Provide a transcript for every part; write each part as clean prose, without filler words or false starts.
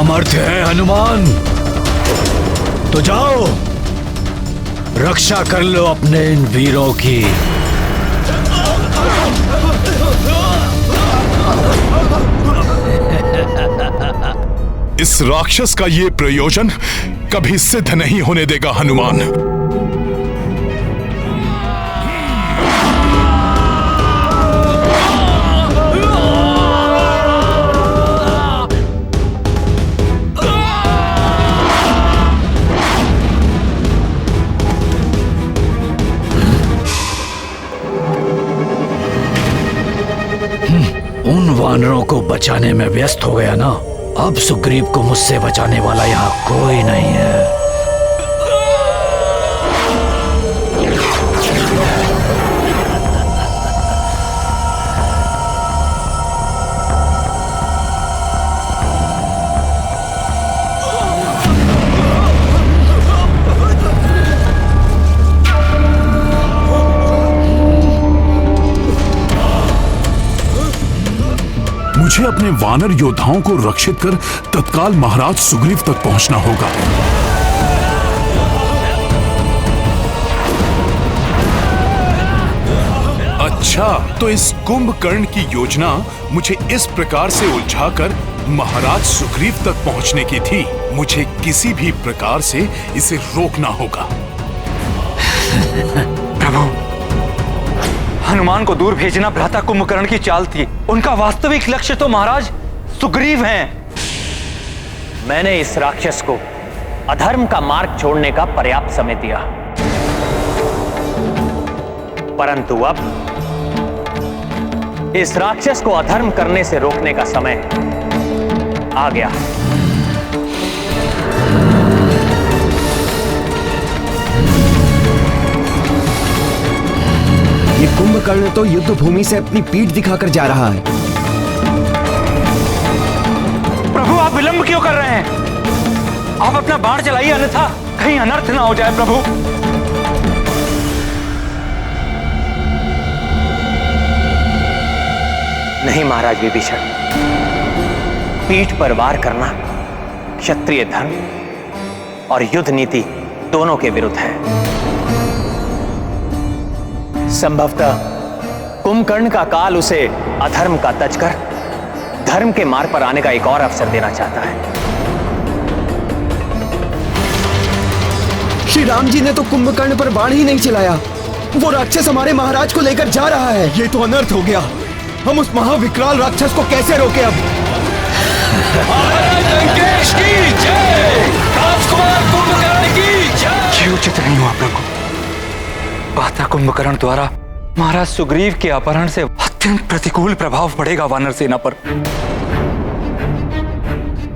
सामर्थ्य है हनुमान, तो जाओ रक्षा कर लो अपने इन वीरों की। इस राक्षस का ये प्रयोजन कभी सिद्ध नहीं होने देगा हनुमान। उन वानरों को बचाने में व्यस्त हो गया ना, अब सुग्रीव को मुझसे बचाने वाला यहाँ कोई नहीं है। मुझे अपने वानर योद्धाओं को रक्षित कर तत्काल महाराज सुग्रीव तक पहुंचना होगा। अच्छा, तो इस कुंभकर्ण की योजना मुझे इस प्रकार से उलझाकर महाराज सुग्रीव तक पहुंचने की थी। मुझे किसी भी प्रकार से इसे रोकना होगा। प्रभु, हनुमान को दूर भेजना भ्राता कुंभकर्ण की चाल थी। उनका वास्तविक लक्ष्य तो महाराज सुग्रीव हैं। मैंने इस राक्षस को अधर्म का मार्ग छोड़ने का पर्याप्त समय दिया, परंतु अब इस राक्षस को अधर्म करने से रोकने का समय आ गया। ये कुंभकर्ण तो युद्ध भूमि से अपनी पीठ दिखाकर जा रहा है। प्रभु, आप विलंब क्यों कर रहे हैं? आप अपना बाण चलाइए, अन्यथा कहीं अनर्थ ना हो जाए। प्रभु, नहीं महाराज विभीषण, पीठ पर वार करना क्षत्रिय धर्म और युद्ध नीति दोनों के विरुद्ध है। संभवतः कुंभकर्ण का काल उसे अधर्म का तज कर धर्म के मार्ग पर आने का एक और अवसर देना चाहता है। श्री राम जी ने तो कुंभकर्ण पर बाण ही नहीं चलाया। वो राक्षस हमारे महाराज को लेकर जा रहा है। ये तो अनर्थ हो गया। हम उस महाविकराल राक्षस को कैसे रोके अब? लंकेश की जय, राजकुमार कुंभकर्ण की जय। ये उचित नहीं हुआ प्रभु। भ्राता कुंभकर्ण द्वारा महाराज सुग्रीव के अपहरण से अत्यंत प्रतिकूल प्रभाव पड़ेगा वानर सेना पर।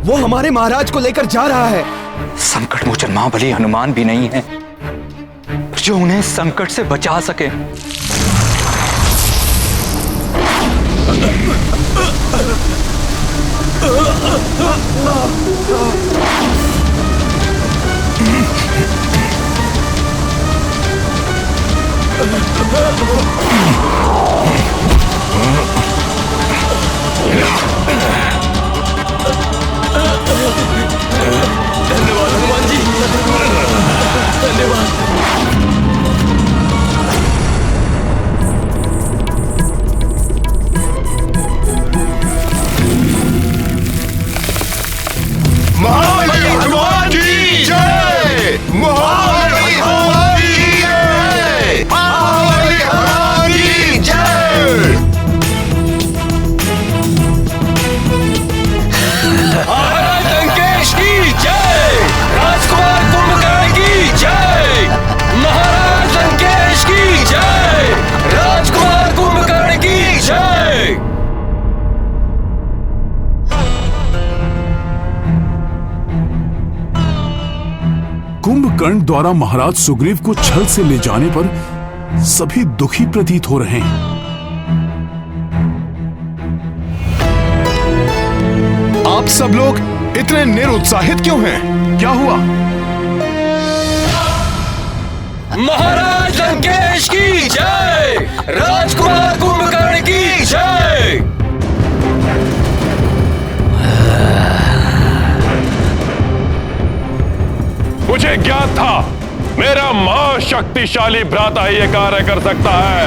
वो हमारे महाराज को लेकर जा रहा है। संकट मोचन महाबली हनुमान भी नहीं है जो उन्हें संकट से बचा सके। धन्यवाद हनुमान जी, धन्यवाद। महाबली हनुमान की जय, महाबली हनुमान की जय, महाबली हनुमान की जय। महाराज लंकेश की जय, राजकुमार कुंभकर्ण की जय। महाराज लंकेश की जय, राजकुमार कुंभकर्ण की जय। कुंभकर्ण द्वारा महाराज सुग्रीव को छल से ले जाने पर सभी दुखी प्रतीत हो रहे हैं। आप सब लोग इतने निरुत्साहित क्यों हैं? क्या हुआ? महाराज लंकेश की जय, राजकुमार कुंभकर्ण की जय। मेरा महाशक्तिशाली भ्राता ही यह कार्य कर सकता है।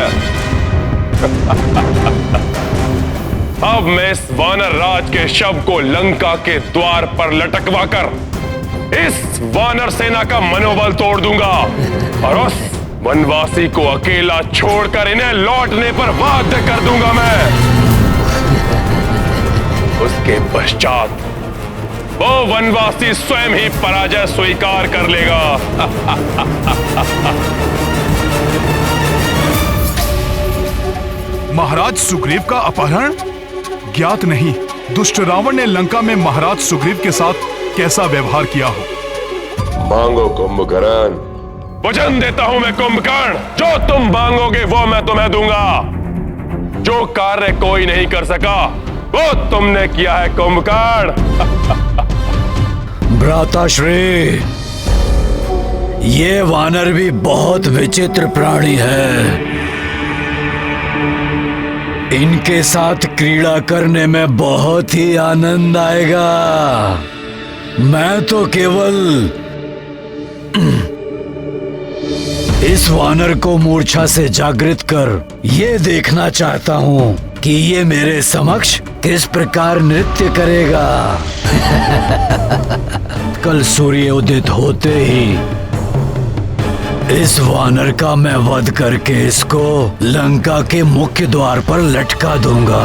अब मैं इस वानर राज के शव को लंका के द्वार पर लटकवा कर इस वानर सेना का मनोबल तोड़ दूंगा और उस वनवासी को अकेला छोड़कर इन्हें लौटने पर बाध्य कर दूंगा मैं। उसके पश्चात वो वनवासी स्वयं ही पराजय स्वीकार कर लेगा। महाराज सुग्रीव का अपहरण? ज्ञात नहीं दुष्ट रावण ने लंका में महाराज सुग्रीव के साथ कैसा व्यवहार किया हो। मांगो कुंभकर्ण। वचन देता हूं मैं कुंभकर्ण, जो तुम मांगोगे वो मैं तुम्हें दूंगा। जो कार्य कोई नहीं कर सका वो तुमने किया है कुंभकर्ण। भ्राताश्री, ये वानर भी बहुत विचित्र प्राणी है। इनके साथ क्रीड़ा करने में बहुत ही आनंद आएगा। मैं तो केवल इस वानर को मूर्छा से जागृत कर ये देखना चाहता हूँ कि ये मेरे समक्ष किस प्रकार नृत्य करेगा। कल सूर्य उदित होते ही इस वानर का मैं वध करके इसको लंका के मुख्य द्वार पर लटका दूंगा।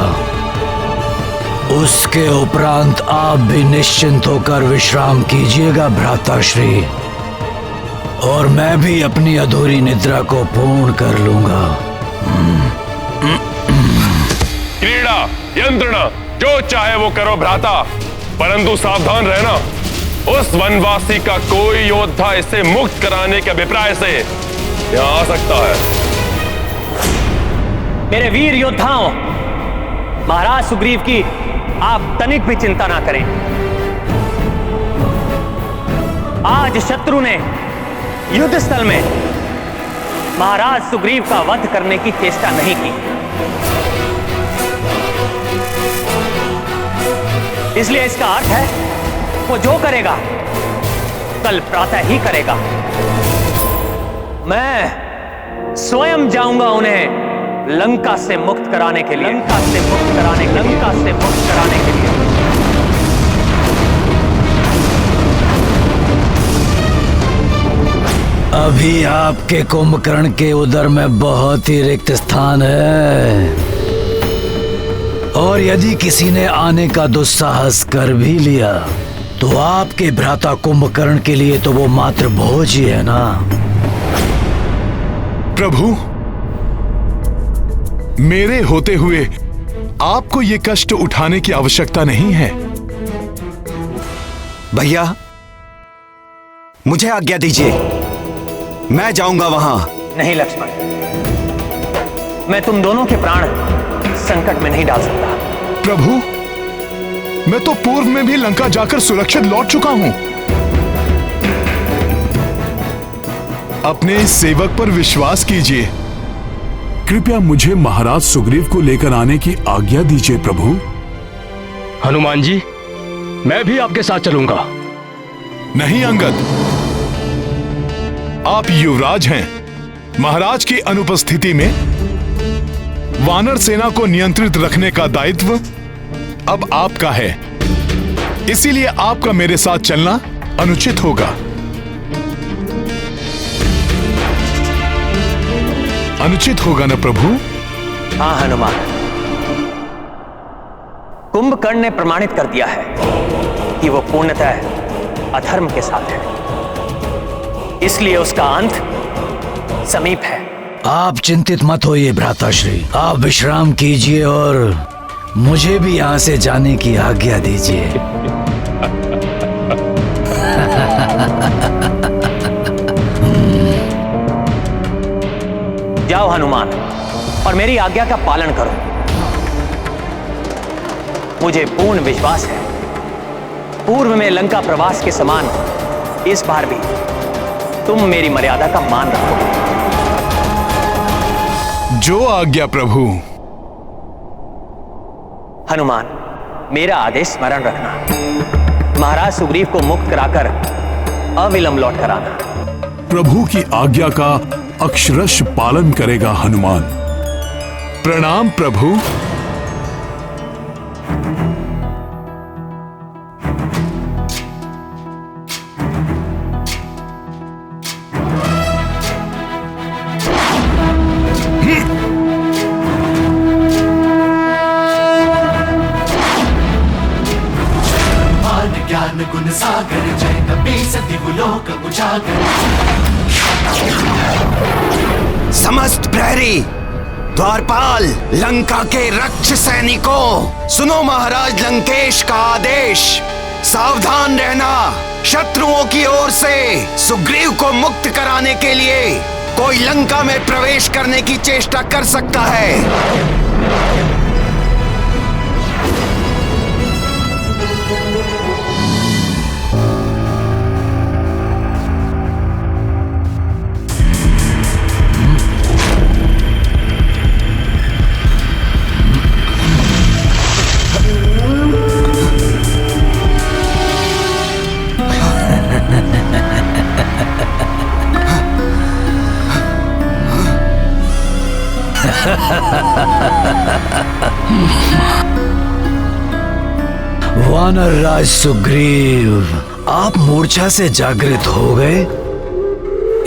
उसके उपरांत आप भी निश्चिंत होकर विश्राम कीजिएगा भ्राताश्री, और मैं भी अपनी अधूरी निद्रा को पूर्ण कर लूंगा। क्रीड़ा यंत्रणा जो चाहे वो करो भ्राता, परंतु सावधान रहना। उस वनवासी का कोई योद्धा इसे मुक्त कराने के अभिप्राय से यहाँ आ सकता है। मेरे वीर योद्धाओं, महाराज सुग्रीव की आप तनिक भी चिंता ना करें। आज शत्रु ने युद्ध स्थल में महाराज सुग्रीव का वध करने की चेष्टा नहीं की, इसलिए इसका अर्थ है वो जो करेगा कल प्रातः ही करेगा। मैं स्वयं जाऊंगा उन्हें लंका से मुक्त कराने के लिए, लंका से मुक्त कराने के लिए। अभी आपके कुंभकर्ण के उदर में बहुत ही रिक्त स्थान है, और यदि किसी ने आने का दुस्साहस कर भी लिया तो आपके भ्राता कुंभकर्ण के लिए तो वो मात्र भोज ही है ना। प्रभु, मेरे होते हुए आपको ये कष्ट उठाने की आवश्यकता नहीं है। भैया, मुझे आज्ञा दीजिए, मैं जाऊंगा वहां। नहीं लक्ष्मण, मैं तुम दोनों के प्राण संकट में नहीं डाल सकता। प्रभु, मैं तो पूर्व में भी लंका जाकर सुरक्षित लौट चुका हूं। अपने इस सेवक पर विश्वास कीजिए। कृपया मुझे महाराज सुग्रीव को लेकर आने की आज्ञा दीजिए प्रभु। हनुमान जी, मैं भी आपके साथ चलूंगा। नहीं अंगद, आप युवराज हैं। महाराज की अनुपस्थिति में वानर सेना को नियंत्रित रखने का दायित्व अब आपका है, इसीलिए आपका मेरे साथ चलना अनुचित होगा। अनुचित होगा ना प्रभु? हाँ हनुमान, कुंभकर्ण ने प्रमाणित कर दिया है कि वो पूर्णतः अधर्म के साथ है, इसलिए उसका अंत समीप है। आप चिंतित मत होइए भ्राताश्री, आप विश्राम कीजिए और मुझे भी यहां से जाने की आज्ञा दीजिए। जाओ हनुमान, और मेरी आज्ञा का पालन करो। मुझे पूर्ण विश्वास है पूर्व में लंका प्रवास के समान इस बार भी तुम मेरी मर्यादा का मान रखोगे। जो आज्ञा प्रभु। हनुमान, मेरा आदेश स्मरण रखना। महाराज सुग्रीव को मुक्त कराकर अविलंब लौट कर आना। प्रभु की आज्ञा का अक्षरश पालन करेगा हनुमान। प्रणाम प्रभु। ज्ञान गुण सागर जय कपीस दिवलोक उजागर। समस्त प्रहरी, द्वारपाल, लंका के रक्ष सैनिकों, सुनो महाराज लंकेश का आदेश। सावधान रहना, शत्रुओं की ओर से सुग्रीव को मुक्त कराने के लिए कोई लंका में प्रवेश करने की चेष्टा कर सकता है। वानर राज सुग्रीव, आप मूर्छा से जागृत हो गए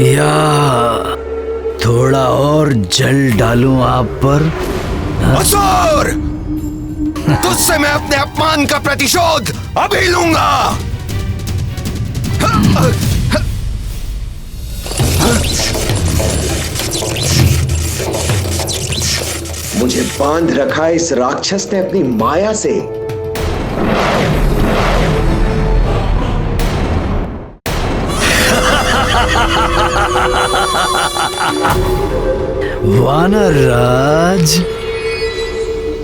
या थोड़ा और जल डालूं आप पर? असुर! तुझसे मैं अपने अपमान का प्रतिशोध अभी लूंगा। मुझे बांध रखा इस राक्षस ने अपनी माया से। वानर राज,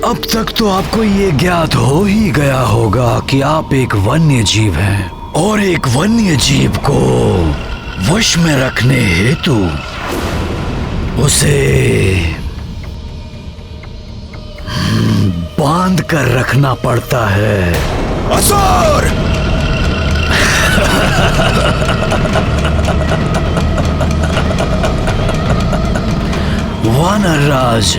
अब तक तो आपको ये ज्ञात हो ही गया होगा कि आप एक वन्य जीव हैं और एक वन्य जीव को वश में रखने हेतु उसे बांध कर रखना पड़ता है। असुर! वानर राज,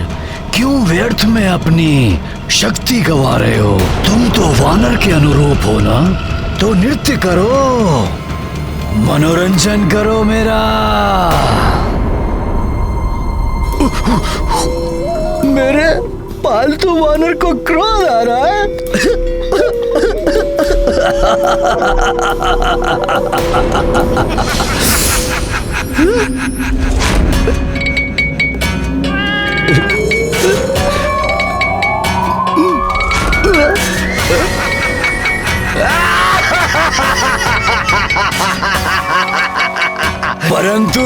क्यों व्यर्थ में अपनी शक्ति गवा रहे हो? तुम तो वानर के अनुरूप हो ना, तो नृत्य करो, मनोरंजन करो मेरा। मेरे पालतू वानर को क्रोध आ रहा है। परंतु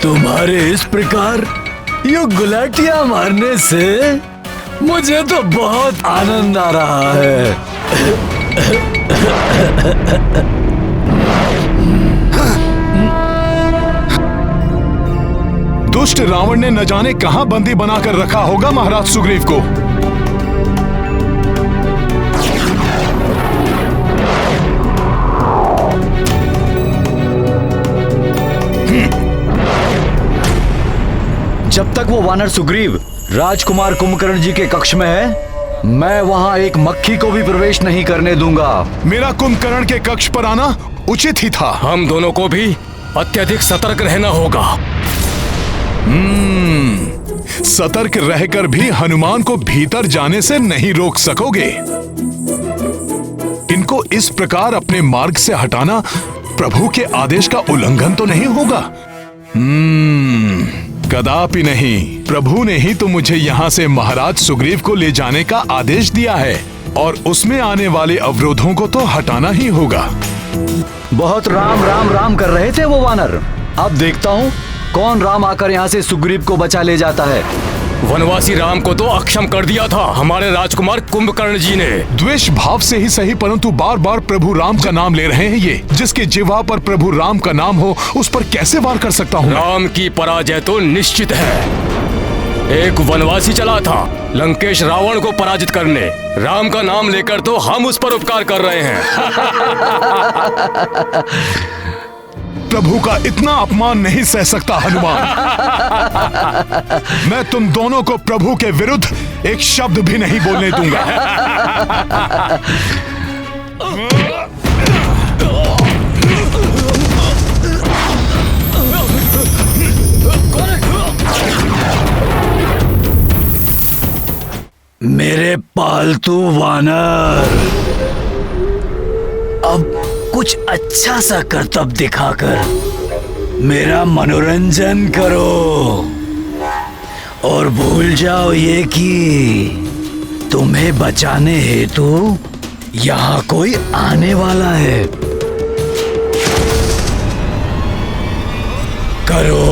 तुम्हारे इस प्रकार ये गुलाटियां मारने से मुझे तो बहुत आनंद आ रहा है। दुष्ट रावण ने न जाने कहां बंदी बनाकर रखा होगा महाराज सुग्रीव को। जब तक वो वानर सुग्रीव राजकुमार कुंभकर्ण जी के कक्ष में है, मैं वहां एक मक्खी को भी प्रवेश नहीं करने दूंगा। मेरा कुंभकर्ण के कक्ष पर आना उचित ही था। हम दोनों को भी अत्यधिक सतर्क रहना होगा। सतर्क रहकर भी हनुमान को भीतर जाने से नहीं रोक सकोगे। इनको इस प्रकार अपने मार्ग से हटाना प्रभु के आदेश का उल्लंघन तो नहीं होगा? कदापि नहीं। प्रभु ने ही तो मुझे यहाँ से महाराज सुग्रीव को ले जाने का आदेश दिया है और उसमें आने वाले अवरोधों को तो हटाना ही होगा। बहुत राम राम राम कर रहे थे वो वानर। अब देखता हूँ कौन राम आकर यहाँ से सुग्रीव को बचा ले जाता है। वनवासी राम को तो अक्षम कर दिया था हमारे राजकुमार कुंभकर्ण जी ने। द्वेष भाव से ही सही, परंतु बार बार प्रभु राम का नाम ले रहे हैं। ये जिसके जिह्वा पर प्रभु राम का नाम हो उस पर कैसे वार कर सकता हूँ? राम की पराजय तो निश्चित है। एक वनवासी चला था लंकेश रावण को पराजित करने। राम का नाम लेकर तो हम उस पर उपकार कर रहे हैं। प्रभु का इतना अपमान नहीं सह सकता हनुमान। मैं तुम दोनों को प्रभु के विरुद्ध एक शब्द भी नहीं बोलने दूंगा। मेरे पालतू वानर, अब कुछ अच्छा सा करतब दिखाकर मेरा मनोरंजन करो और भूल जाओ ये कि तुम्हें बचाने हेतु यहाँ कोई आने वाला है। करो।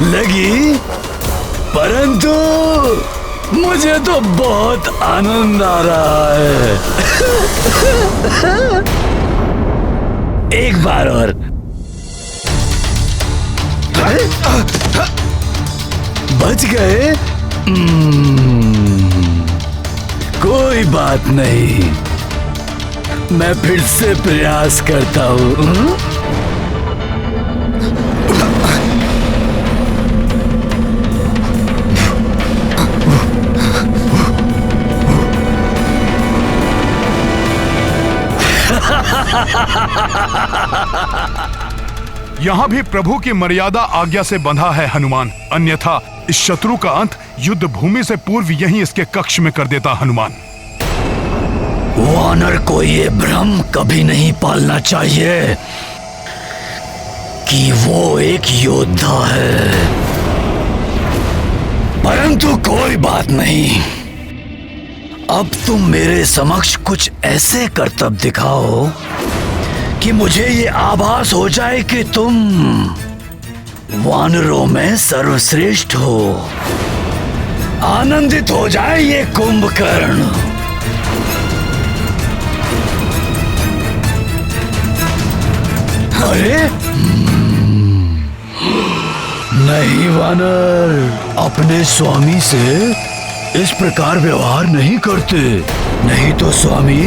लगी, परंतु मुझे तो बहुत आनंद आ रहा है। एक बार और। बच गए? कोई बात नहीं, मैं फिर से प्रयास करता हूँ। यहाँ भी प्रभु की मर्यादा आज्ञा से बंधा है हनुमान, अन्यथा इस शत्रु का अंत युद्ध भूमि से पूर्व यहीं इसके कक्ष में कर देता हनुमान। वानर को ये भ्रम कभी नहीं पालना चाहिए कि वो एक योद्धा है, परंतु कोई बात नहीं। अब तुम मेरे समक्ष कुछ ऐसे करतब दिखाओ कि मुझे ये आभास हो जाए कि तुम वानरों में सर्वश्रेष्ठ हो। आनंदित हो जाए ये कुंभकर्ण। अरे नहीं वानर, अपने स्वामी से इस प्रकार व्यवहार नहीं करते, नहीं तो स्वामी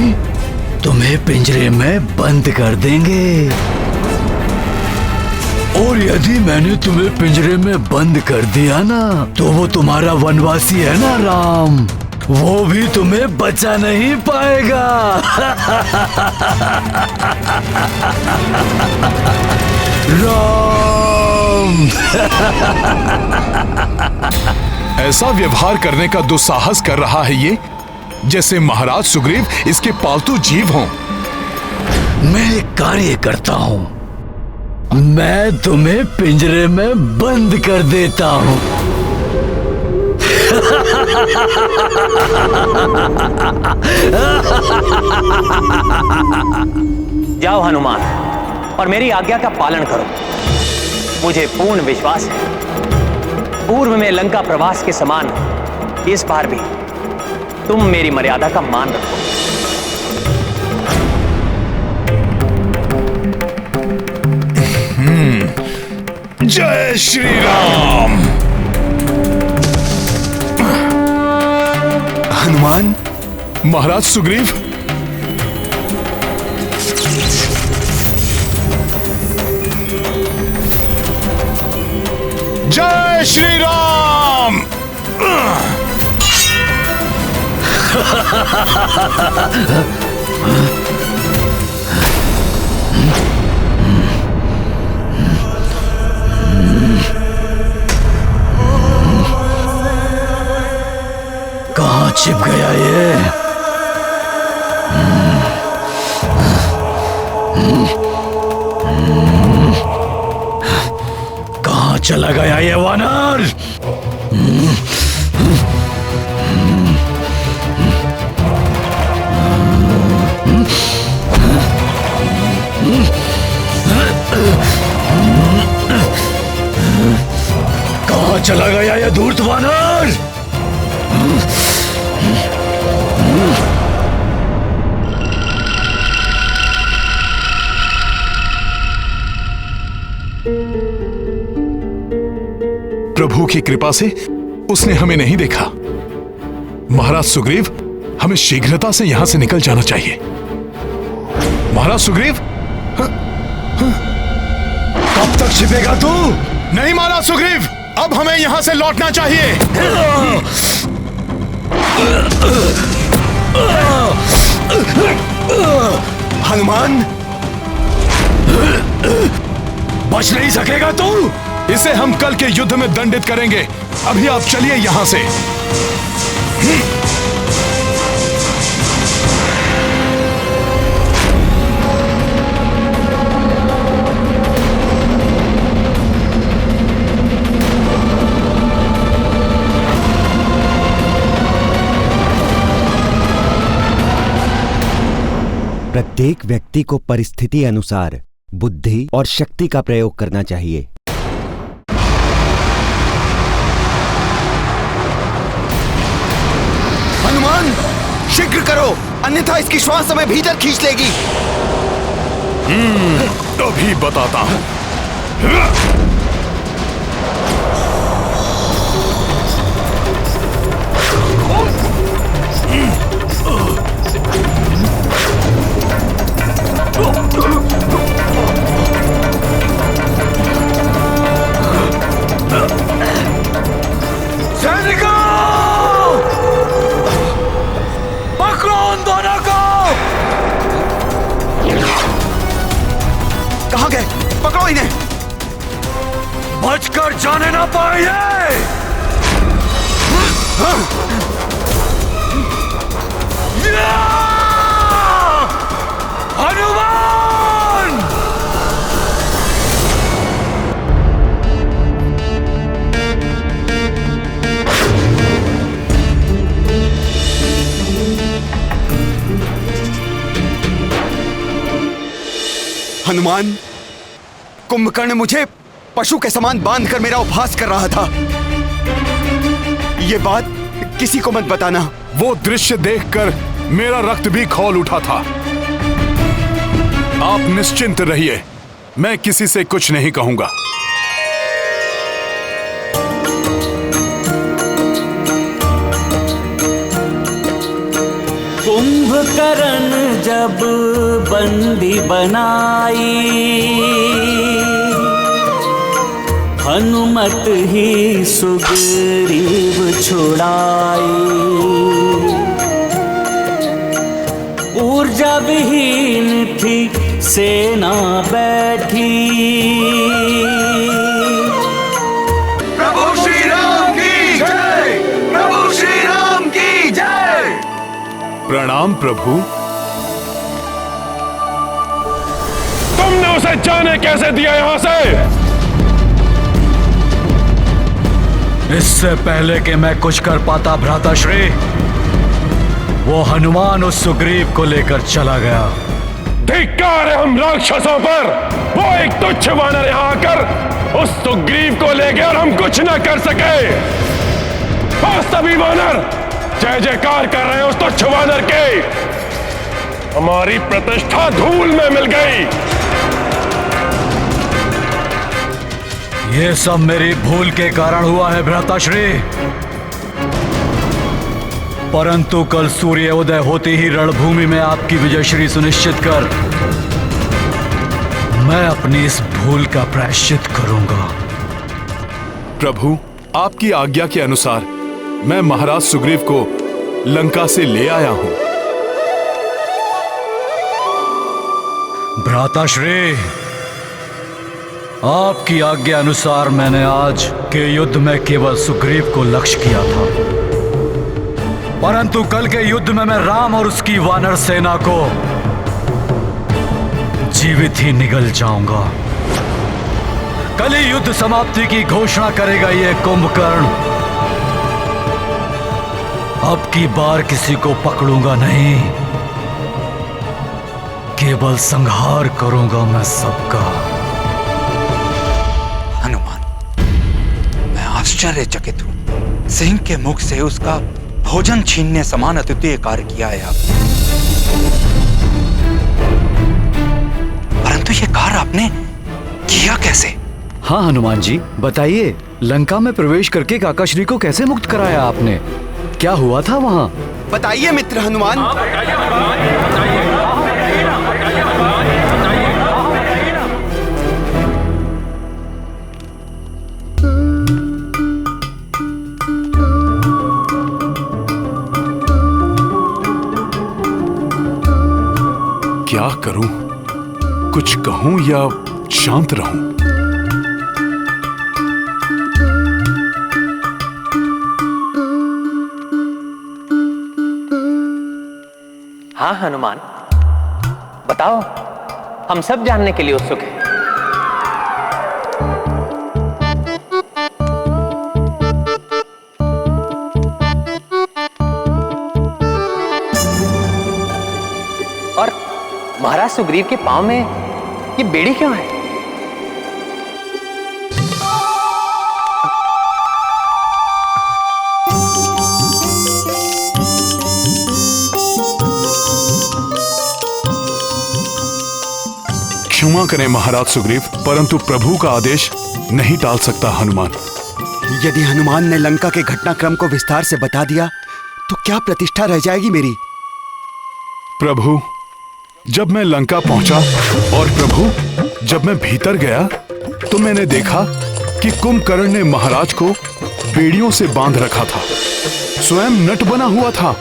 तुम्हें पिंजरे में बंद कर देंगे। और यदि मैंने तुम्हें पिंजरे में बंद कर दिया ना, तो वो तुम्हारा वनवासी है ना राम, वो भी तुम्हें बचा नहीं पाएगा। राम। ऐसा व्यवहार करने का दुस्साहस कर रहा है ये, जैसे महाराज सुग्रीव इसके पालतू जीव हों। मैं एक कार्य करता हूँ, मैं तुम्हें पिंजरे में बंद कर देता हूँ। जाओ हनुमान और मेरी आज्ञा का पालन करो। मुझे पूर्ण विश्वास है पूर्व में लंका प्रवास के समान इस बार भी तुम मेरी मर्यादा का मान रखो। जय श्री राम। हनुमान, महाराज सुग्रीव, जय श्री राम। कहाँ छिप गया ये? कहाँ चला गया ये वानर? कहाँ चला गया ये धूर्त वानर? की कृपा से उसने हमें नहीं देखा। महाराज सुग्रीव, हमें शीघ्रता से यहां से निकल जाना चाहिए। महाराज सुग्रीव, कब तक छिपेगा तू? नहीं महाराज सुग्रीव, अब हमें यहां से लौटना चाहिए। हनुमान, बच नहीं सकेगा तू। इसे हम कल के युद्ध में दंडित करेंगे। अभी आप चलिए यहां से। प्रत्येक व्यक्ति को परिस्थिति अनुसार बुद्धि और शक्ति का प्रयोग करना चाहिए। हनुमान, शीघ्र करो, अन्यथा इसकी श्वास हमें भीतर खींच लेगी। अभी बताता हूं। पकड़ो उन दोनों को। कहां गए? पकड़ो इन्हें। बचकर जाने ना पाए। हनुमान! हनुमान, कुंभकर्ण मुझे पशु के समान बांधकर मेरा उपहास कर रहा था। ये बात किसी को मत बताना। वो दृश्य देखकर मेरा रक्त भी खौल उठा था। आप निश्चिंत रहिए, मैं किसी से कुछ नहीं कहूंगा। कुंभकर्ण जब बंदी बनाई, हनुमत ही सुग्रीव छुड़ाई। ऊर्जा विहीन थी सेना बैठी, प्रभु श्री राम की जय! प्रभु श्री राम की जय! प्रणाम प्रभु। तुमने उसे जाने कैसे दिया यहां से? इससे पहले कि मैं कुछ कर पाता भ्राताश्री, वो हनुमान उस सुग्रीव को लेकर चला गया। धिक्कार है हम राक्षसों पर। वो एक तुच्छ वानर यहां आकर उस सुग्रीव को ले गया और हम कुछ न कर सके। बस सभी वानर जय जयकार कर रहे हैं उस तुच्छ वानर के। हमारी प्रतिष्ठा धूल में मिल गई। ये सब मेरी भूल के कारण हुआ है भ्राताश्री, परंतु कल सूर्य उदय होते ही रणभूमि में आपकी विजयश्री सुनिश्चित कर मैं अपनी इस भूल का प्रायश्चित करूंगा। प्रभु, आपकी आज्ञा के अनुसार मैं महाराज सुग्रीव को लंका से ले आया हूं। भ्राताश्री, आपकी आज्ञा अनुसार मैंने आज के युद्ध में केवल सुग्रीव को लक्ष्य किया था, परंतु कल के युद्ध में मैं राम और उसकी वानर सेना को जीवित ही निगल जाऊंगा। कल ही युद्ध समाप्ति की घोषणा करेगा ये कुंभकर्ण। अब की बार किसी को पकड़ूंगा नहीं, केवल संहार करूंगा मैं सबका। हनुमान, मैं आश्चर्यचकित हूं। सिंह के मुख से उसका भोजन छीनने समान अद्वितीय कार्य किया है आपने, परंतु यह कार्य आपने किया कैसे? हाँ हनुमान जी, बताइए, लंका में प्रवेश करके काकाश्री को कैसे मुक्त कराया आपने? क्या हुआ था वहाँ? बताइए मित्र हनुमान। क्या करूं? कुछ कहूं या शांत रहूं? हाँ हनुमान, बताओ, हम सब जानने के लिए उत्सुक हैं। और महाराज सुग्रीव के पांव में ये बेड़ी क्यों है? क्षमा करें महाराज सुग्रीव, परंतु प्रभु का आदेश नहीं टाल सकता हनुमान। यदि हनुमान ने लंका के घटनाक्रम को विस्तार से बता दिया तो क्या प्रतिष्ठा रह जाएगी मेरी? प्रभु, जब मैं लंका पहुंचा और प्रभु जब मैं भीतर गया तो मैंने देखा कि कुंभकर्ण ने महाराज को बेड़ियों से बांध रखा था, स्वयं नट बना हुआ था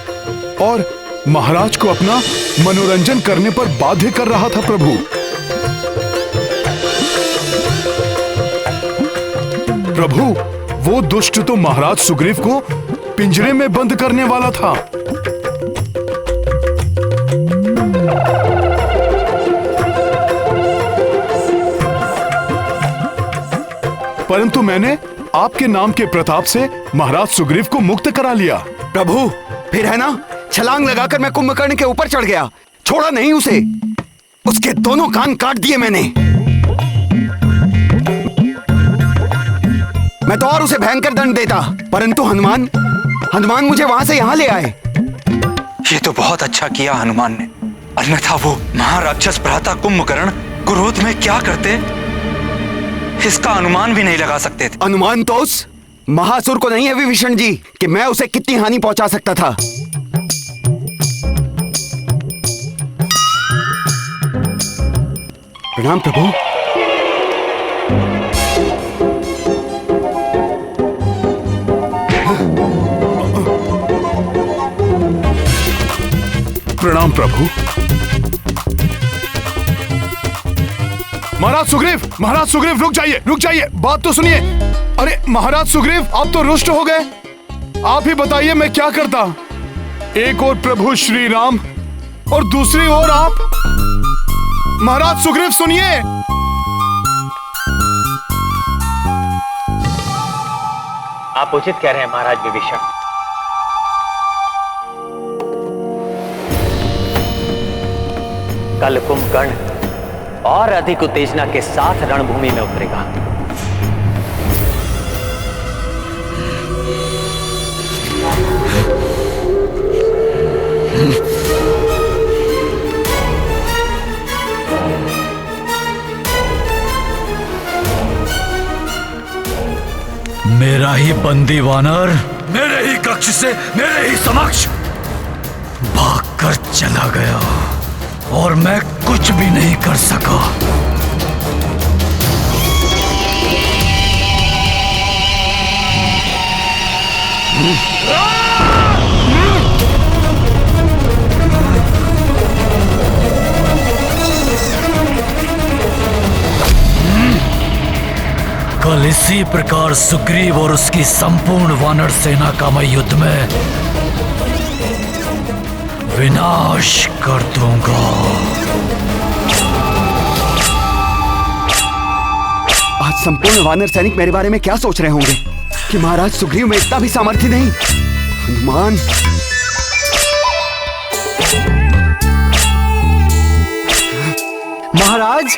और महाराज को अपना मनोरंजन करने पर बाध्य कर रहा था। प्रभु, प्रभु, वो दुष्ट तो महाराज सुग्रीव को पिंजरे में बंद करने वाला था। परंतु मैंने आपके नाम के प्रताप से महाराज सुग्रीव को मुक्त करा लिया। प्रभु, फिर है ना, छलांग लगाकर मैं कुंभकर्ण के ऊपर चढ़ गया, छोड़ा नहीं उसे। उसके दोनों कान काट दिए मैंने। मैं तो और उसे भयंकर दंड देता, परंतु हनुमान मुझे वहां से यहां ले आए। ये तो बहुत अच्छा किया हनुमान ने, अन्यथा वो महाराक्षस भ्राता कुंभकर्ण क्रोध में क्या करते इसका अनुमान भी नहीं लगा सकते थे। अनुमान तो उस महासुर को नहीं है विभीषण जी कि मैं उसे कितनी हानि पहुंचा सकता था। प्रणाम प्रभु। प्रणाम प्रभु। महाराज सुग्रीव रुक जाइए, बात तो सुनिए। अरे महाराज सुग्रीव, आप तो रुष्ट हो गए। आप ही बताइए मैं क्या करता। एक और प्रभु श्री राम और दूसरी ओर आप। महाराज सुग्रीव सुनिए। आप उचित कह रहे हैं महाराज विभीषण। कल कुंभकर्ण और अधिक उत्तेजना के साथ रणभूमि में उतरेगा। मेरा ही बंदी वानर मेरे ही कक्ष से मेरे ही समक्ष भागकर चला गया और मैं कुछ भी नहीं कर सका। कल इसी प्रकार सुग्रीव और उसकी संपूर्ण वानर सेना का मैं युद्ध में विनाश कर दूंगा। आज संपूर्ण वानर सैनिक मेरे बारे में क्या सोच रहे होंगे कि महाराज सुग्रीव में इतना भी सामर्थ्य नहीं। हनुमान, महाराज,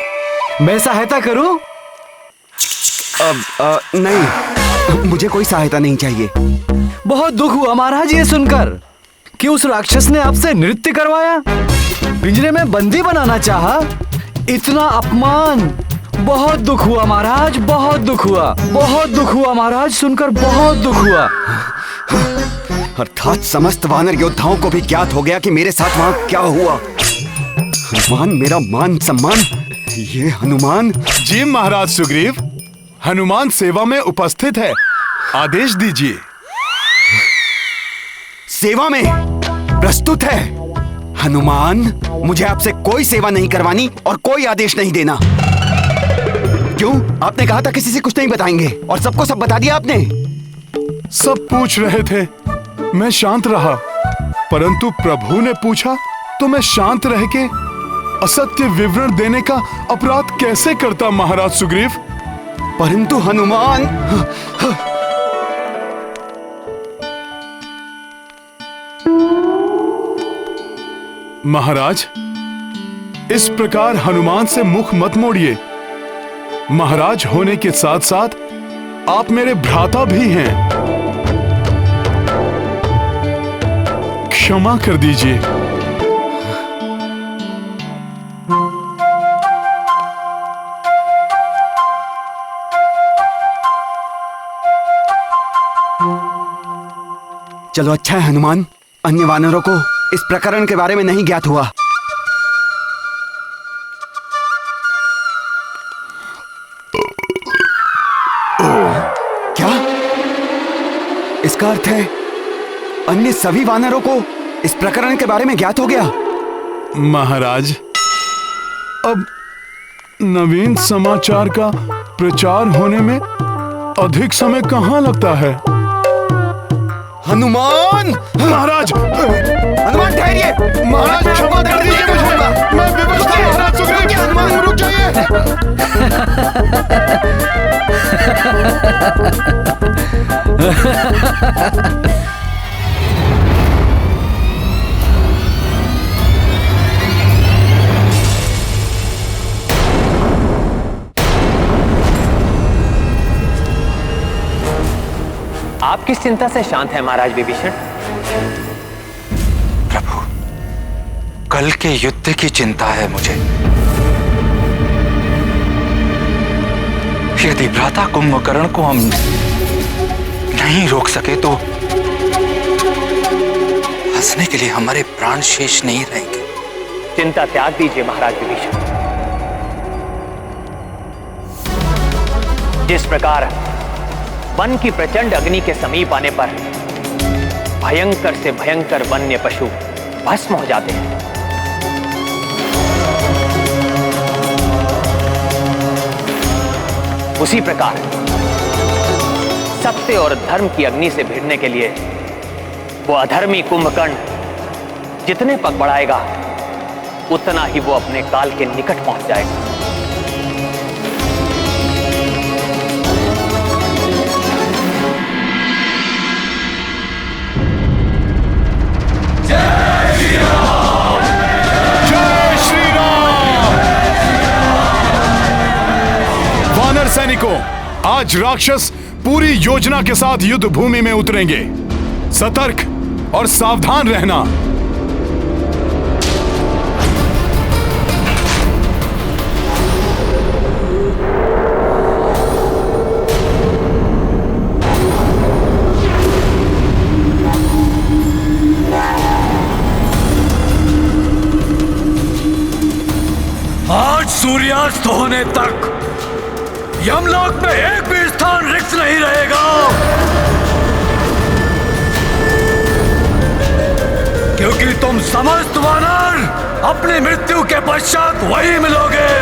मैं सहायता करूं? नहीं, मुझे कोई सहायता नहीं चाहिए। बहुत दुख हुआ महाराज ये सुनकर कि उस राक्षस ने आपसे नृत्य करवाया, पिंजरे में बंदी बनाना चाहा। इतना अपमान बहुत दुख हुआ महाराज, बहुत दुख हुआ, बहुत दुख हुआ महाराज, सुनकर बहुत दुख हुआ। अर्थात समस्त वानर योद्धाओं को भी ज्ञात हो गया कि मेरे साथ वहां क्या हुआ। हनुमान, मेरा मान सम्मान, ये हनुमान। जी महाराज सुग्रीव, हनुमान सेवा में उपस्थित है, आदेश दीजिए। सेवा में प्रस्तुत है। हनुमान, मुझे आपसे कोई सेवा नहीं करवानी और कोई आदेश नहीं देना। क्यों? आपने कहा था किसी से कुछ नहीं बताएंगे और सबको सब बता दिया आपने। सब पूछ रहे थे, मैं शांत रहा, परंतु प्रभु ने पूछा तो मैं शांत रह के असत्य विवरण देने का अपराध कैसे करता महाराज सुग्रीव। परंतु हनुमान, महाराज, इस प्रकार हनुमान से मुख मत मोड़िए। महाराज होने के साथ साथ आप मेरे भ्राता भी हैं। क्षमा कर दीजिए। चलो अच्छा है हनुमान, अन्य वानरों को इस प्रकरण के बारे में नहीं ज्ञात हुआ। क्या? इसका अर्थ है अन्य सभी वानरों को इस प्रकरण के बारे में ज्ञात हो गया। महाराज, अब नवीन समाचार का प्रचार होने में अधिक समय कहाँ लगता है। हनुमान! महाराज! हनुमान ठहरिए! महाराज क्षमा कर दीजिए मुझे, मैं विवश था महाराज सुग्रीव। हनुमान रुक जाइए। आप किस चिंता से शांत हैं महाराज विभीषण? प्रभु, कल के युद्ध की चिंता है मुझे। यदि भ्राता कुंभकर्ण को हम नहीं रोक सके तो हंसने के लिए हमारे प्राण शेष नहीं रहेंगे। चिंता त्याग दीजिए महाराज विभीषण। जिस प्रकार वन की प्रचंड अग्नि के समीप आने पर भयंकर से भयंकर वन्य पशु भस्म हो जाते हैं, उसी प्रकार सत्य और धर्म की अग्नि से भिड़ने के लिए वो अधर्मी कुंभकर्ण जितने पग बढ़ाएगा उतना ही वो अपने काल के निकट पहुंच जाएगा। सैनिकों, आज राक्षस पूरी योजना के साथ युद्ध भूमि में उतरेंगे। सतर्क और सावधान रहना। आज सूर्यास्त होने तक यमलोक में एक भी स्थान रिक्त नहीं रहेगा, क्योंकि तुम समस्त वानर अपनी मृत्यु के पश्चात वही मिलोगे।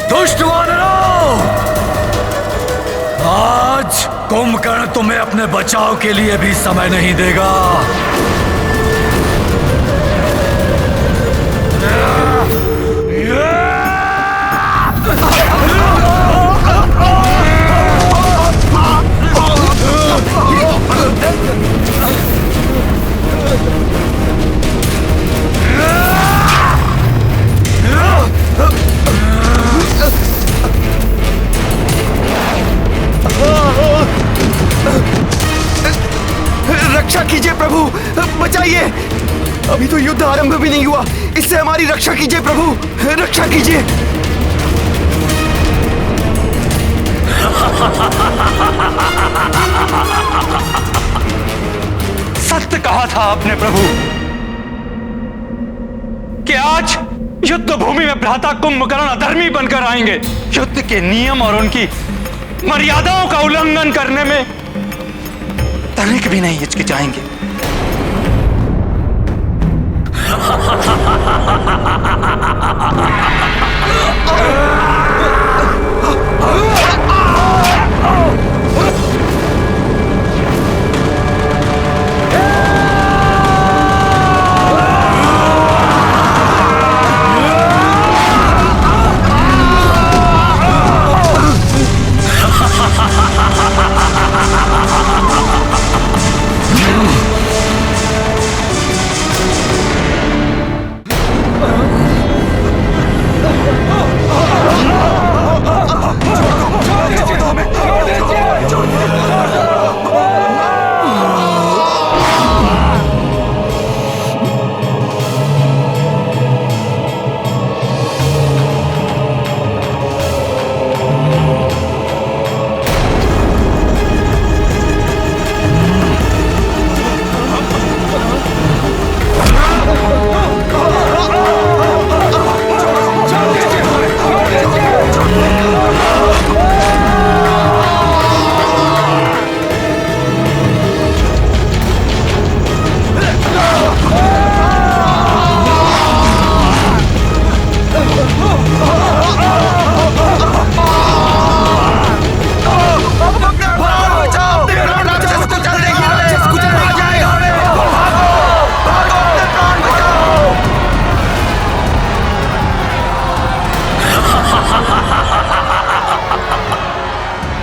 दुष्ट वानरों, आज कुंभकर्ण तुम्हें अपने बचाव के लिए भी समय नहीं देगा। रक्षा कीजिए प्रभु, बचाइए। अभी तो युद्ध आरंभ भी नहीं हुआ, इससे हमारी रक्षा कीजिए प्रभु, रक्षा कीजिए। सत्य कहा था आपने प्रभु कि आज युद्ध भूमि में भ्राता कुंभकर्ण अधर्मी बनकर आएंगे। युद्ध के नियम और उनकी मर्यादाओं का उल्लंघन करने में तनिक भी नहीं हिचकिचाएंगे।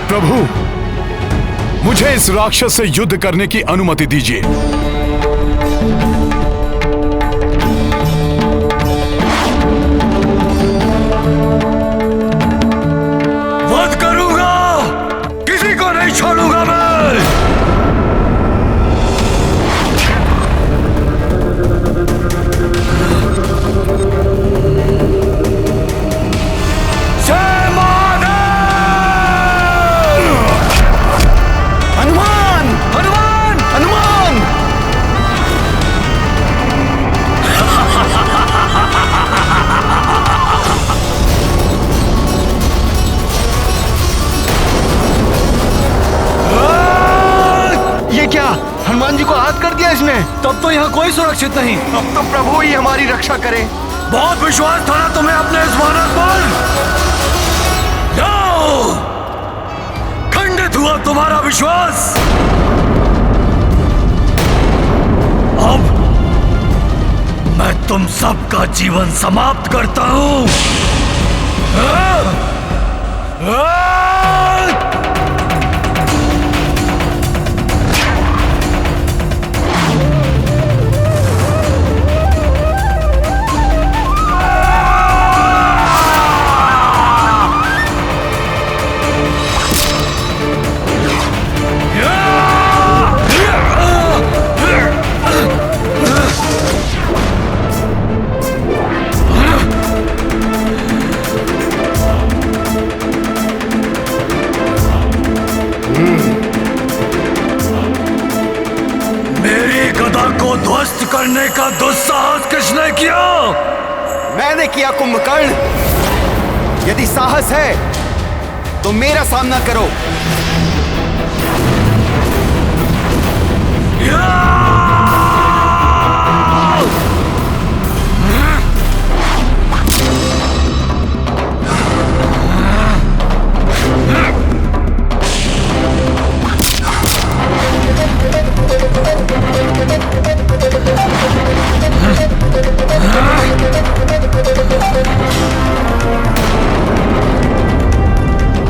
प्रभु, मुझे इस राक्षस से युद्ध करने की अनुमति दीजिए। वध करूंगा, किसी को नहीं छोड़ूंगा मैं। हनुमान जी को हाथ कर दिया इसने। तब तो यहाँ कोई सुरक्षित नहीं। अब तो प्रभु ही हमारी रक्षा करे। बहुत विश्वास था ना तुम्हें अपने इस वानर पर। जाओ, खंडित हुआ तुम्हारा विश्वास। अब मैं तुम सबका जीवन समाप्त करता हूं। ध्वस्त करने का दुस्साहस किसने किया? मैंने किया कुंभकर्ण। यदि साहस है तो मेरा सामना करो।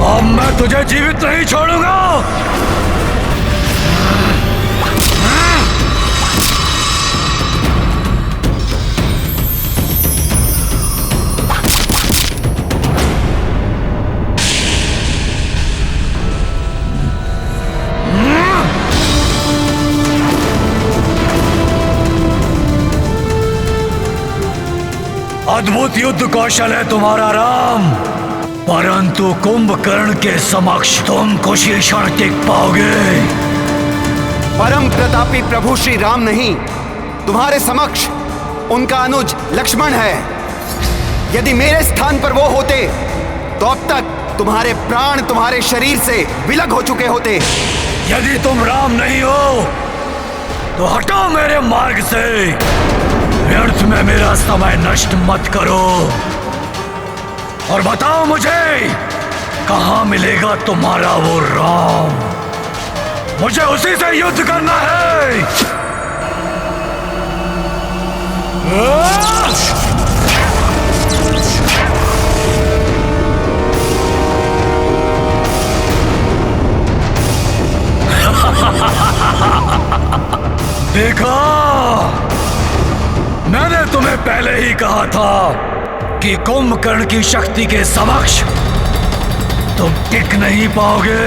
अब मैं तुझे जीवित नहीं छोड़ूंगा। अद्भुत युद्ध कौशल है तुम्हारा राम, परंतु कुंभकर्ण के समक्ष तुम कुछ ही क्षण टिक पाओगे। परम प्रतापी प्रभु श्री राम नहीं, तुम्हारे समक्ष उनका अनुज लक्ष्मण है। यदि मेरे स्थान पर वो होते तो अब तक तुम्हारे प्राण तुम्हारे शरीर से विलग हो चुके होते। यदि तुम राम नहीं हो तो हटो मेरे मार्ग से, व्यर्थ में मेरा समय नष्ट मत करो। और बताओ मुझे कहां मिलेगा तुम्हारा वो राम, मुझे उसी से युद्ध करना है। देखा, मैंने तुम्हें पहले ही कहा था कि कुंभकर्ण की शक्ति के समक्ष तुम टिक नहीं पाओगे।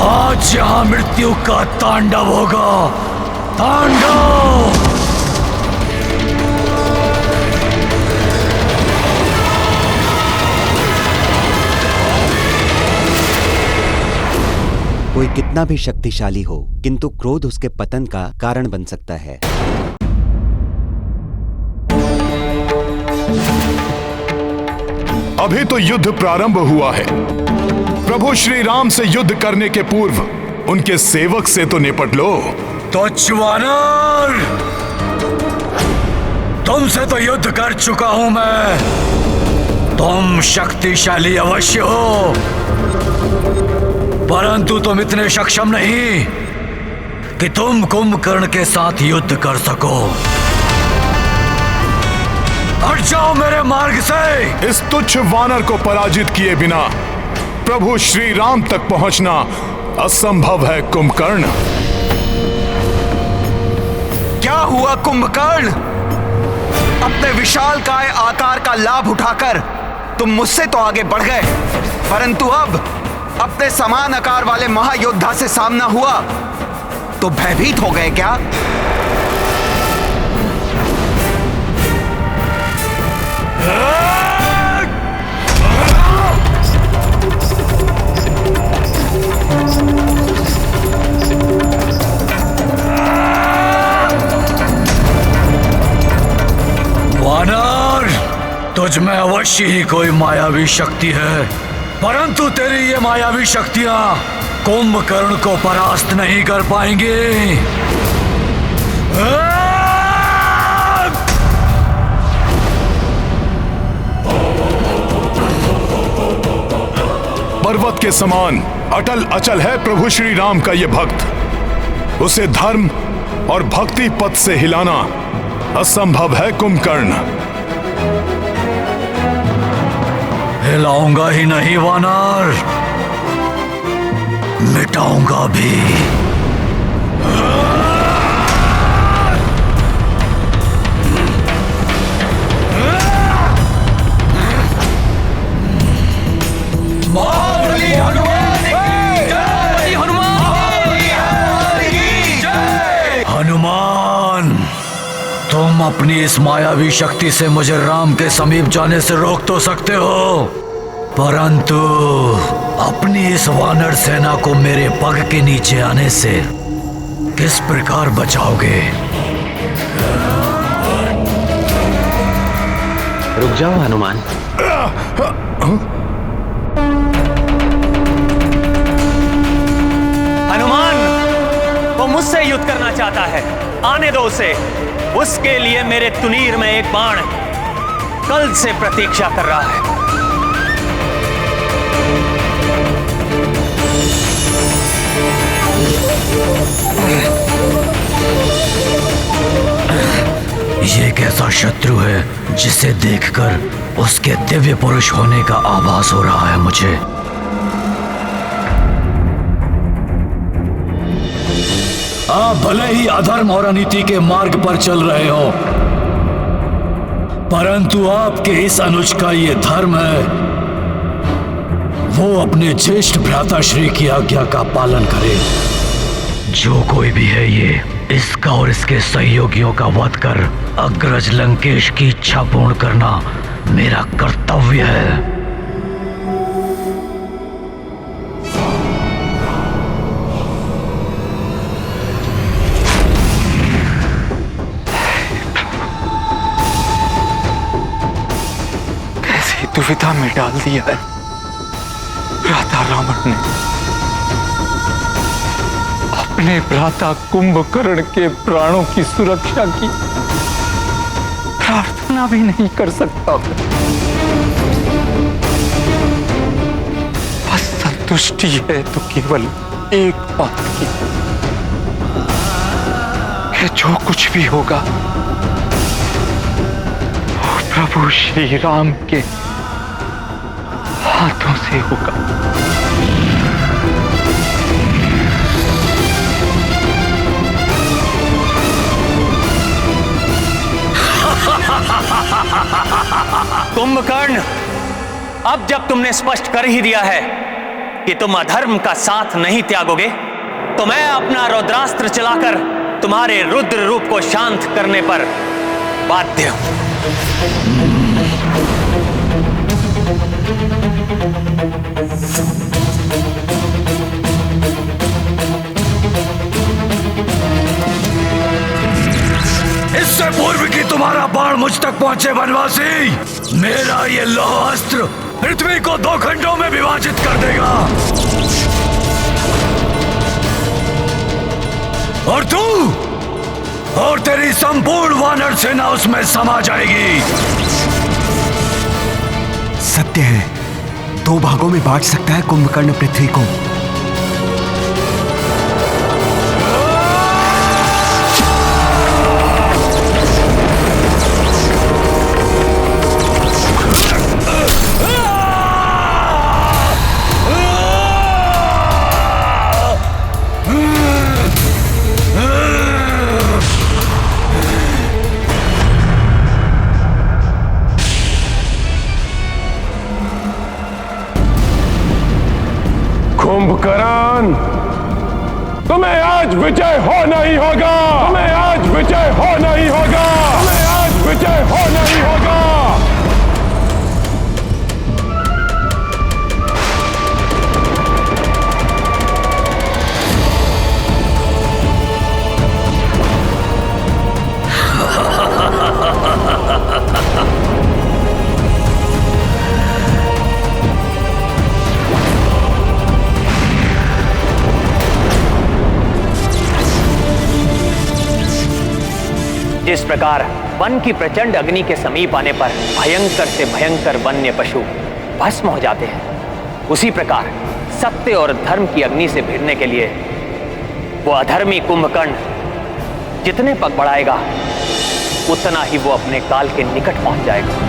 आज यहां मृत्यु का तांडव होगा, तांडव। कोई कितना भी शक्तिशाली हो, किंतु क्रोध उसके पतन का कारण बन सकता है। अभी तो युद्ध प्रारंभ हुआ है। प्रभु श्री राम से युद्ध करने के पूर्व उनके सेवक से तो निपट लो। तुच्छ वानर, तुमसे तो युद्ध कर चुका हूं मैं। तुम शक्तिशाली अवश्य हो, परंतु तुम इतने सक्षम नहीं कि तुम कुंभकर्ण के साथ युद्ध कर सको। हट जाओ मेरे मार्ग से। इस तुच्छ वानर को पराजित किए बिना प्रभु श्री राम तक पहुंचना असंभव है कुंभकर्ण। क्या हुआ कुंभकर्ण? अपने विशालकाय आकार का लाभ उठाकर तुम मुझसे तो आगे बढ़ गए, परंतु अब अपने समान आकार वाले महायोद्धा से सामना हुआ तो भयभीत हो गए क्या? वानर, तुझ में अवश्य ही कोई मायावी शक्ति है, परंतु तेरी ये मायावी शक्तियां कुंभकर्ण को परास्त नहीं कर पाएंगी। पर्वत के समान अटल अचल है प्रभु श्री राम का ये भक्त। उसे धर्म और भक्ति पथ से हिलाना असंभव है कुंभकर्ण। हिलाऊंगा ही नहीं वानर, मिटाऊंगा भी। हनुमान, तुम अपनी इस मायावी शक्ति से मुझे राम के समीप जाने से रोक तो सकते हो, परंतु अपनी इस वानर सेना को मेरे पग के नीचे आने से किस प्रकार बचाओगे? रुक जाओ हनुमान। हनुमान, वो मुझसे युद्ध करना चाहता है, आने दो उसे। उसके लिए मेरे तुनीर में एक बाण कल से प्रतीक्षा कर रहा है। ये कैसा शत्रु है जिसे देखकर उसके दिव्य पुरुष होने का आभास हो रहा है मुझे। आप भले ही अधर्म और अनीति के मार्ग पर चल रहे हो, परंतु आपके इस अनुज का ये धर्म है, वो अपने ज्येष्ठ भ्राता श्री की आज्ञा का पालन करे। जो कोई भी है ये, इसका और इसके सहयोगियों का वध कर अग्रज लंकेश की इच्छा पूर्ण करना मेरा कर्तव्य है। कैसी दुविधा में डाल दिया है भ्राता रावण ने अपने भ्राता कुंभकर्ण के प्राणों की सुरक्षा की प्रार्थना भी नहीं कर सकता। बस संतुष्टि है तो केवल एक बात की कि जो कुछ भी होगा वो प्रभु श्री राम के हाथों से होगा। कुंभकर्ण, अब जब तुमने स्पष्ट कर ही दिया है कि तुम अधर्म का साथ नहीं त्यागोगे, तो मैं अपना रुद्रास्त्र चलाकर तुम्हारे रुद्र रूप को शांत करने पर बाध्य हूं। इससे पूर्व कि तुम्हारा बाण मुझ तक पहुंचे वनवासी, मेरा ये लौह अस्त्र पृथ्वी को 2 खंडों में विभाजित कर देगा और तू और तेरी संपूर्ण वानर सेना उसमें समा जाएगी। सत्य है, 2 भागों में बांट सकता है कुंभकर्ण पृथ्वी को। कुंभकर्ण, तुम्हें आज विजय होना ही होगा। तुम्हें आज विजय होना ही होगा। तुम्हें आज विजय होना ही होगा। जिस प्रकार वन की प्रचंड अग्नि के समीप आने पर भयंकर से भयंकर वन्य पशु भस्म हो जाते हैं, उसी प्रकार सत्य और धर्म की अग्नि से भिड़ने के लिए वो अधर्मी कुंभकर्ण जितने पग बढ़ाएगा उतना ही वो अपने काल के निकट पहुंच जाएगा।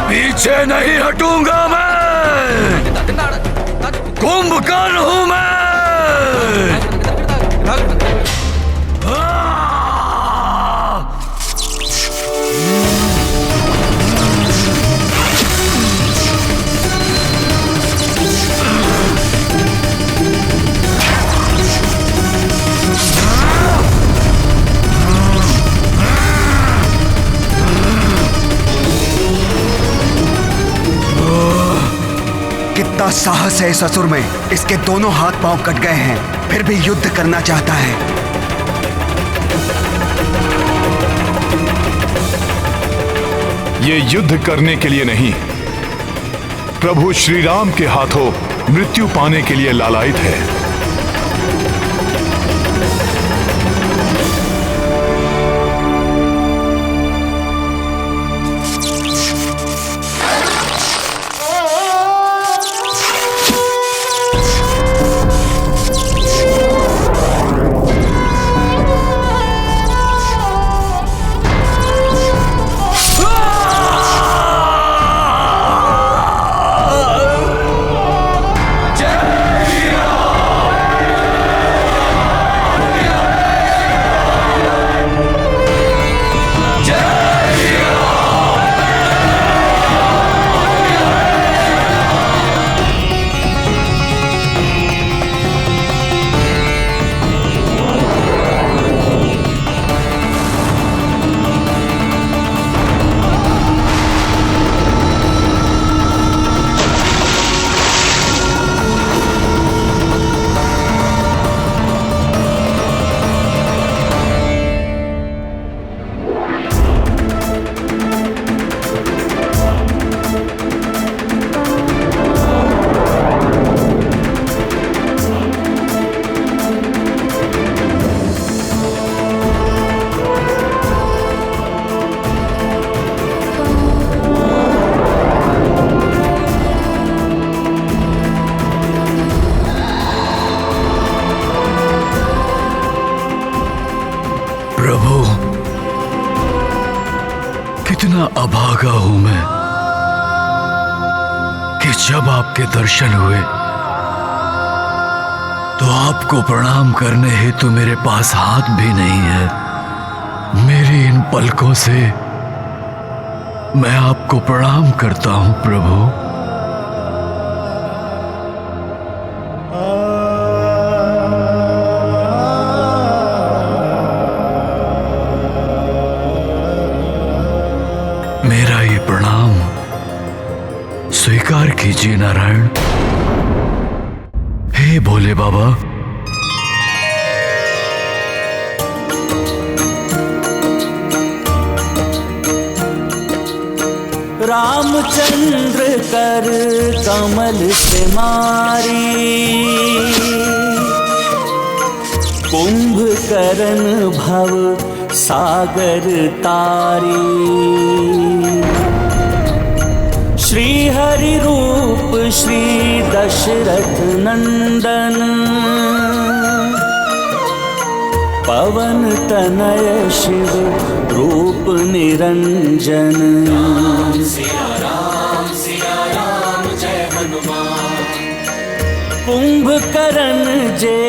पीछे नहीं हटूंगा मैं, कुंभकर्ण हूं मैं। कितना साहस है इस असुर में। इसके दोनों हाथ पांव कट गए हैं, फिर भी युद्ध करना चाहता है। ये युद्ध करने के लिए नहीं, प्रभु श्री राम के हाथों मृत्यु पाने के लिए लालायित है। कितना अभागा हूं मैं कि जब आपके दर्शन हुए तो आपको प्रणाम करने हेतु मेरे पास हाथ भी नहीं है। मेरी इन पलकों से मैं आपको प्रणाम करता हूं प्रभु। मेरा ये प्रणाम स्वीकार कीजिए नारायण। हे भोले बाबा, रामचंद्र कर कमल से मारी, कुंभकर्ण भव सागर तारी। श्री हरि रूप श्री दशरथ नंदन, पवन तनय शिव रूप निरंजन। सिया राम जय हनुमान। कुंभकर्ण जे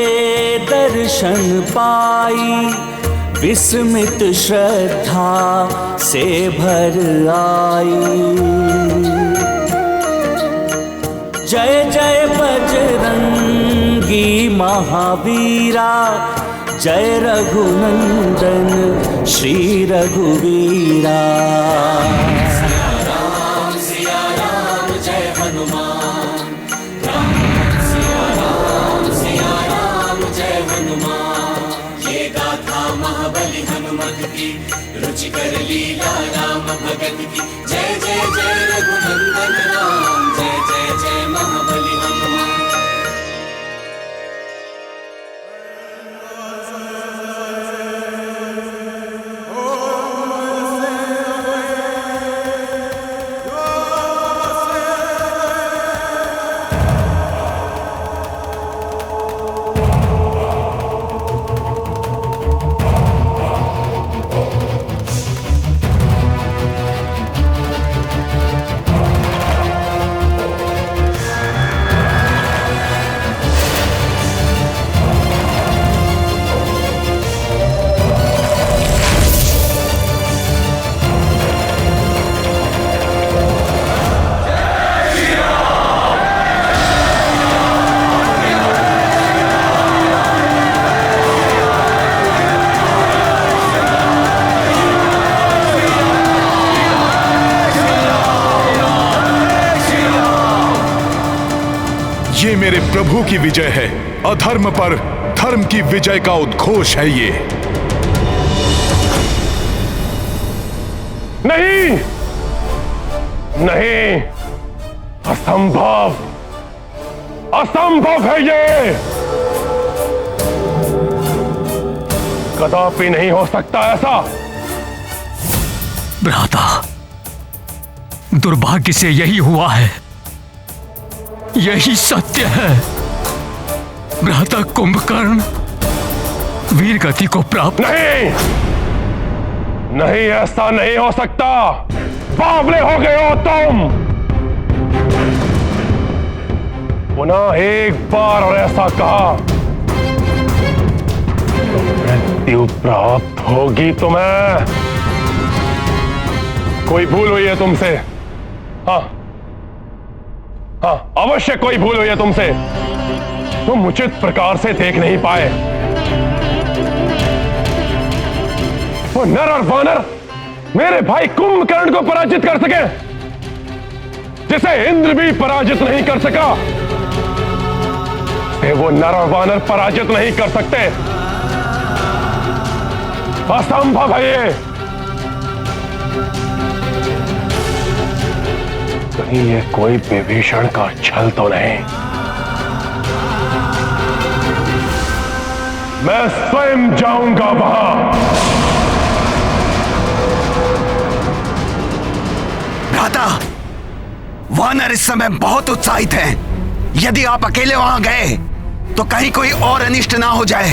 दर्शन पाई, विस्मित श्रद्धा से भर आई। जय जय बजरंगी महावीरा, जय रघुनंदन श्री रघुवीरा। सिया राम जय हनुमान। सिया राम जय हनुमान। ये गाथा महाबली हनुमत की, रुचिकर लीला राम भगत की। जय जय जय रघुनंदन राम, जय जय जय महाबली हनुमान। ये मेरे प्रभु की विजय है। अधर्म पर धर्म की विजय का उद्घोष है ये। नहीं, नहीं, असंभव, असंभव है ये। कदापि नहीं हो सकता ऐसा। भ्राता, दुर्भाग्य से यही हुआ है, यही सत्य है। भ्राता कुंभकर्ण वीर गति को प्राप्त। नहीं, नहीं, ऐसा नहीं हो सकता। बावले हो गए हो तुम। पुनः एक बार और ऐसा कहा तो मृत्यु प्राप्त होगी तुम्हें। कोई भूल हुई है तुमसे? हाँ, हाँ, अवश्य कोई भूल हुई है तुमसे। तुम उचित प्रकार से देख नहीं पाए। वो नर और वानर मेरे भाई कुंभकर्ण को पराजित कर सके, जिसे इंद्र भी पराजित नहीं कर सका, वो नर और वानर पराजित नहीं कर सकते। असंभव है ये। कहीं ये कोई विभीषण का छल तो नहीं? मैं स्वयं जाऊंगा वहां। भ्राता, वानर इस समय बहुत उत्साहित हैं। यदि आप अकेले वहां गए तो कहीं कोई और अनिष्ट ना हो जाए।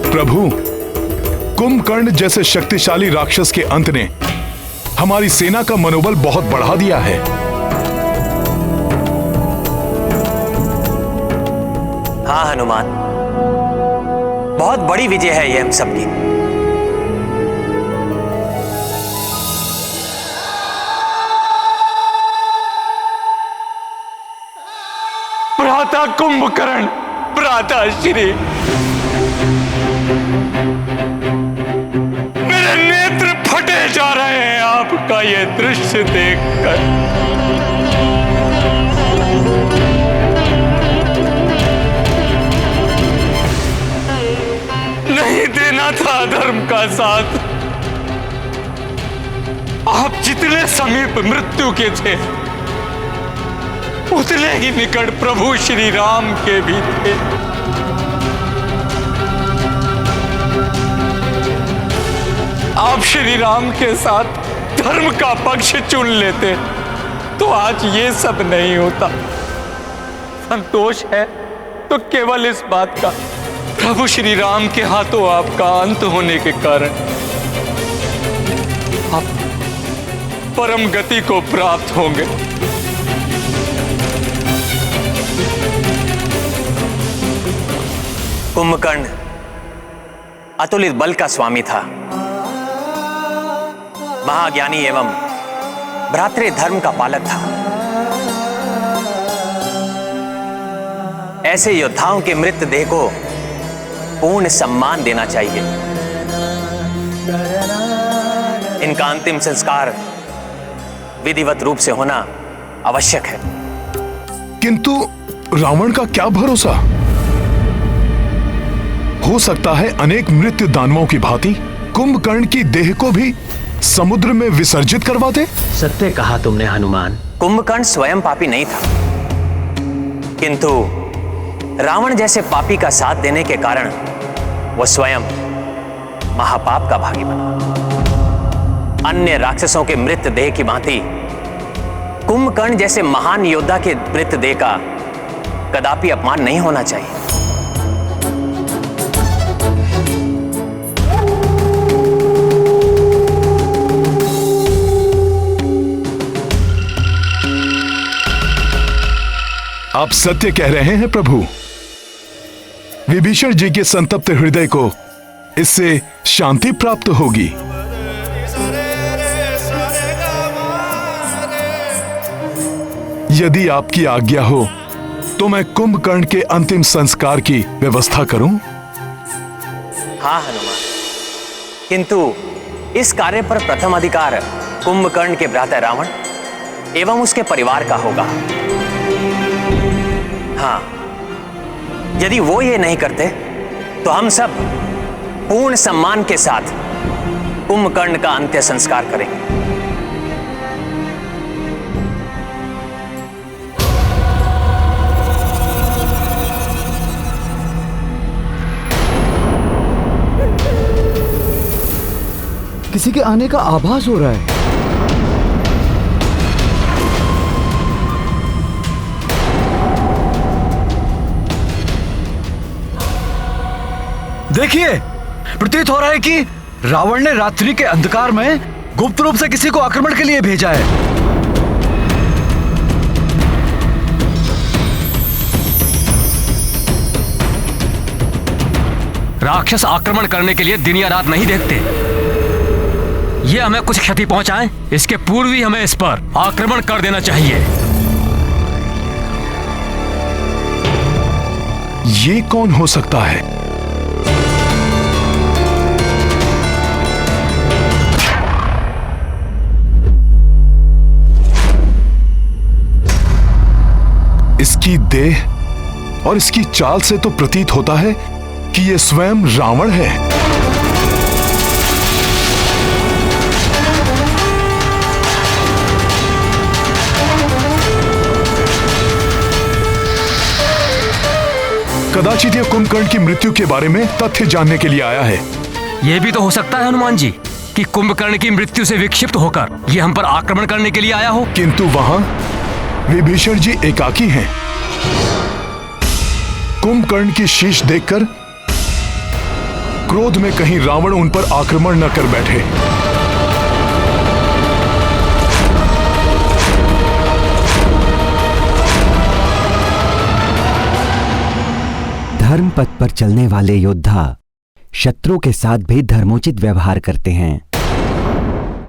प्रभु, कुंभकर्ण जैसे शक्तिशाली राक्षस के अंत ने हमारी सेना का मनोबल बहुत बढ़ा दिया है। हाँ हनुमान, बहुत बड़ी विजय है ये हम सबकी। भ्राता कुंभकर्ण, भ्राता श्री, मेरे नेत्र फटे जा रहे हैं आपका ये दृश्य देखकर। नहीं देना था धर्म का साथ। आप जितने समीप मृत्यु के थे, उतने ही निकट प्रभु श्री राम के भी थे। आप श्री राम के साथ धर्म का पक्ष चुन लेते तो आज ये सब नहीं होता। संतोष है तो केवल इस बात का, प्रभु श्री राम के हाथों आपका अंत होने के कारण आप परम गति को प्राप्त होंगे। कुंभकर्ण अतुलित बल का स्वामी था, महाज्ञानी एवं भ्रातृ धर्म का पालक था। ऐसे योद्धाओं के मृत देह को पूर्ण सम्मान देना चाहिए। इनका अंतिम संस्कार विधिवत रूप से होना आवश्यक है। किंतु रावण का क्या भरोसा? हो सकता है अनेक मृत्यु दानवों की भांति कुंभकर्ण की देह को भी समुद्र में विसर्जित करवा दे। सत्य कहा तुमने हनुमान। कुंभकर्ण स्वयं पापी नहीं था, किंतु रावण जैसे पापी का साथ देने के कारण वो स्वयं महापाप का भागी बना। अन्य राक्षसों के मृत देह की भांति कुंभकर्ण जैसे महान योद्धा के मृत देह का कदापि अपमान नहीं होना चाहिए। आप सत्य कह रहे हैं प्रभु। विभीषण जी के संतप्त हृदय को इससे शांति प्राप्त होगी। यदि आपकी आज्ञा हो तो मैं कुंभकर्ण के अंतिम संस्कार की व्यवस्था करूं? हाँ हनुमान, किंतु इस कार्य पर प्रथम अधिकार कुंभकर्ण के भ्राता रावण एवं उसके परिवार का होगा। हाँ, यदि वो ये नहीं करते तो हम सब पूर्ण सम्मान के साथ कुंभकर्ण का अंत्य संस्कार करेंगे। किसी के आने का आभास हो रहा है। देखिए, प्रतीत हो रहा है कि रावण ने रात्रि के अंधकार में गुप्त रूप से किसी को आक्रमण के लिए भेजा है। राक्षस आक्रमण करने के लिए दिन या रात नहीं देखते। ये हमें कुछ क्षति पहुंचाएं, इसके पूर्व ही हमें इस पर आक्रमण कर देना चाहिए। ये कौन हो सकता है? इसकी देह और इसकी चाल से तो प्रतीत होता है कि यह स्वयं रावण है। कदाचित यह कुंभकर्ण की मृत्यु के बारे में तथ्य जानने के लिए आया है। यह भी तो हो सकता है हनुमान जी कि कुंभकर्ण की मृत्यु से विक्षिप्त होकर यह हम पर आक्रमण करने के लिए आया हो। किंतु वहां विभीषण जी एकाकी हैं। कुंभकर्ण की शीश देखकर क्रोध में कहीं रावण उन पर आक्रमण न कर बैठे। धर्म पथ पर चलने वाले योद्धा शत्रु के साथ भी धर्मोचित व्यवहार करते हैं।